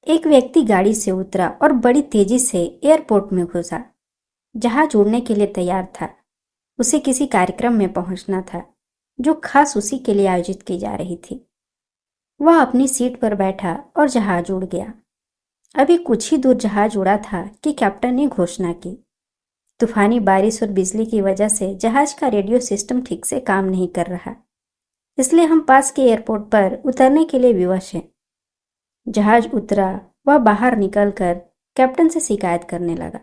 एक व्यक्ति गाड़ी से उतरा और बड़ी तेजी से एयरपोर्ट में घुसा। जहाज उड़ने के लिए तैयार था। उसे किसी कार्यक्रम में पहुंचना था जो खास उसी के लिए आयोजित की जा रही थी। वह अपनी सीट पर बैठा और जहाज उड़ गया। अभी कुछ ही दूर जहाज उड़ा था कि कैप्टन ने घोषणा की, तूफानी बारिश और बिजली की वजह से जहाज का रेडियो सिस्टम ठीक से काम नहीं कर रहा, इसलिए हम पास के एयरपोर्ट पर उतरने के लिए विवश हैं। जहाज उतरा। वह बाहर निकलकर कैप्टन से शिकायत करने लगा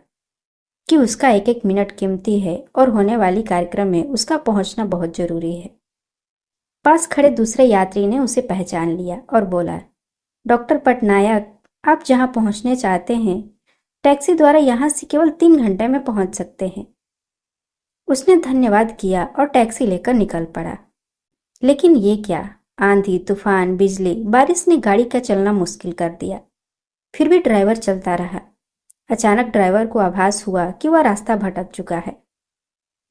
कि उसका एक एक मिनट कीमती है और होने वाली कार्यक्रम में उसका पहुंचना बहुत जरूरी है। पास खड़े दूसरे यात्री ने उसे पहचान लिया और बोला, डॉक्टर पटनायक, आप जहां पहुंचने चाहते हैं टैक्सी द्वारा यहां से केवल 3 घंटे में पहुंच सकते हैं। उसने धन्यवाद किया और टैक्सी लेकर निकल पड़ा। लेकिन ये क्या, आंधी, तूफान, बिजली, बारिश ने गाड़ी का चलना मुश्किल कर दिया। फिर भी ड्राइवर चलता रहा। अचानक ड्राइवर को आभास हुआ कि वह रास्ता भटक चुका है।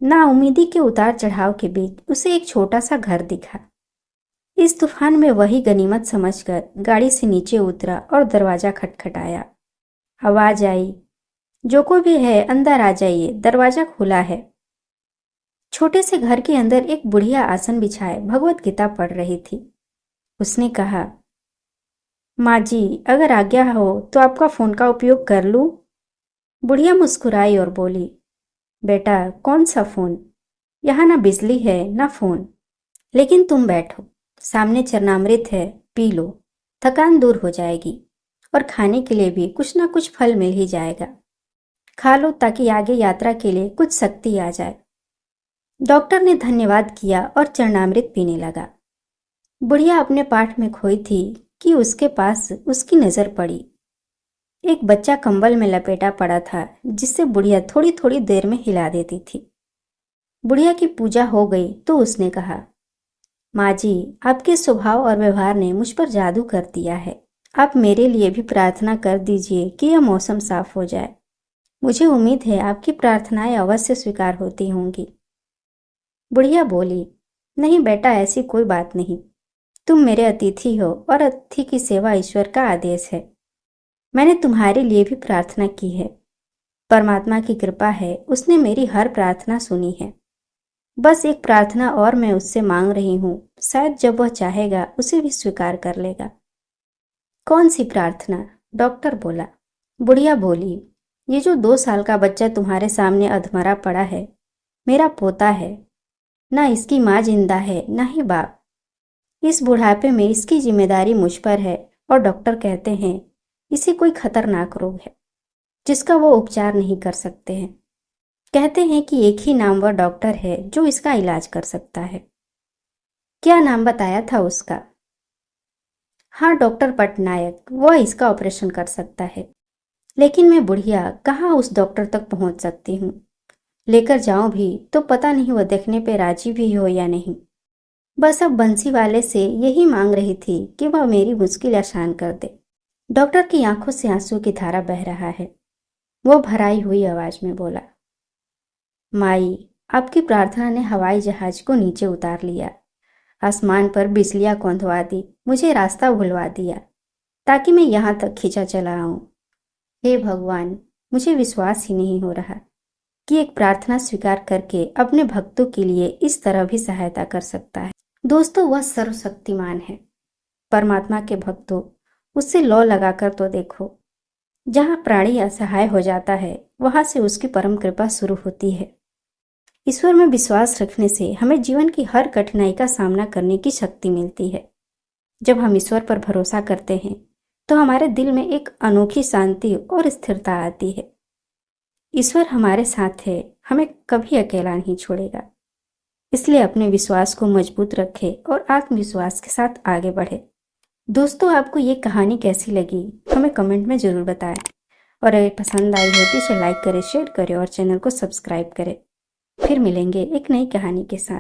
नाउम्मीदी के उतार चढ़ाव के बीच उसे एक छोटा सा घर दिखा। इस तूफान में वही गनीमत समझकर गाड़ी से नीचे उतरा और दरवाजा खटखटाया। आवाज आई, जो कोई भी है अंदर आ जाइए, दरवाजा खुला है। छोटे से घर के अंदर एक बुढ़िया आसन बिछाए भगवत गीता पढ़ रही थी। उसने कहा, माँ जी, अगर आज्ञा हो तो आपका फोन का उपयोग कर लूं? बुढ़िया मुस्कुराई और बोली, बेटा, कौन सा फोन? यहाँ ना बिजली है ना फोन। लेकिन तुम बैठो, सामने चरणामृत है, पी लो, थकान दूर हो जाएगी और खाने के लिए भी कुछ ना कुछ फल मिल ही जाएगा। खा लो ताकि आगे यात्रा के लिए कुछ शक्ति आ जाए। डॉक्टर ने धन्यवाद किया और चरणामृत पीने लगा। बुढ़िया अपने पाठ में खोई थी कि उसके पास उसकी नजर पड़ी। एक बच्चा कंबल में लपेटा पड़ा था जिससे बुढ़िया थोड़ी थोड़ी देर में हिला देती थी। बुढ़िया की पूजा हो गई तो उसने कहा, माँ जी, आपके स्वभाव और व्यवहार ने मुझ पर जादू कर दिया है। आप मेरे लिए भी प्रार्थना कर दीजिए कि यह मौसम साफ हो जाए। मुझे उम्मीद है आपकी प्रार्थनाएं अवश्य स्वीकार होती होंगी। बुढ़िया बोली, नहीं बेटा, ऐसी कोई बात नहीं। तुम मेरे अतिथि हो और अतिथि की सेवा ईश्वर का आदेश है। मैंने तुम्हारे लिए भी प्रार्थना की है। परमात्मा की कृपा है, उसने मेरी हर प्रार्थना सुनी है। बस एक प्रार्थना और मैं उससे मांग रही हूँ, शायद जब वह चाहेगा उसे भी स्वीकार कर लेगा। कौन सी प्रार्थना? डॉक्टर बोला। बुढ़िया बोली, ये जो 2 साल का बच्चा तुम्हारे सामने अधमरा पड़ा है, मेरा पोता है। ना इसकी माँ जिंदा है ना ही बाप। इस बुढ़ापे में इसकी जिम्मेदारी मुझ पर है और डॉक्टर कहते हैं इसे कोई खतरनाक रोग है जिसका वो उपचार नहीं कर सकते हैं। कहते हैं कि एक ही नामवर डॉक्टर है जो इसका इलाज कर सकता है। क्या नाम बताया था उसका? हाँ, डॉक्टर पटनायक, वह इसका ऑपरेशन कर सकता है। लेकिन मैं बुढ़िया कहाँ उस डॉक्टर तक पहुंच सकती हूँ? लेकर जाऊं भी तो पता नहीं वह देखने पे राजी भी हो या नहीं। बस अब बंसी वाले से यही मांग रही थी कि वह मेरी मुश्किल आसान कर दे। डॉक्टर की आंखों से आंसू की धारा बह रहा है। वो भराई हुई आवाज में बोला, माई, आपकी प्रार्थना ने हवाई जहाज को नीचे उतार लिया। आसमान पर बिजलियां कौंधवा दी, मुझे रास्ता भुलवा दिया ताकि मैं यहां तक खींचा चला आऊं। हे भगवान, मुझे विश्वास ही नहीं हो रहा कि एक प्रार्थना स्वीकार करके अपने भक्तों के लिए इस तरह भी सहायता कर सकता है। दोस्तों, वह सर्वशक्तिमान है। परमात्मा के भक्तों, उससे लौ लगाकर तो देखो। जहां प्राणी असहाय हो जाता है वहां से उसकी परम कृपा शुरू होती है। ईश्वर में विश्वास रखने से हमें जीवन की हर कठिनाई का सामना करने की शक्ति मिलती है। जब हम ईश्वर पर भरोसा करते हैं तो हमारे दिल में एक अनोखी शांति और स्थिरता आती है। ईश्वर हमारे साथ है, हमें कभी अकेला नहीं छोड़ेगा। इसलिए अपने विश्वास को मजबूत रखें और आत्मविश्वास के साथ आगे बढ़े। दोस्तों, आपको ये कहानी कैसी लगी हमें कमेंट में जरूर बताएं और अगर पसंद आई हो तो इसे लाइक करें, शेयर करें और चैनल को सब्सक्राइब करें। फिर मिलेंगे एक नई कहानी के साथ।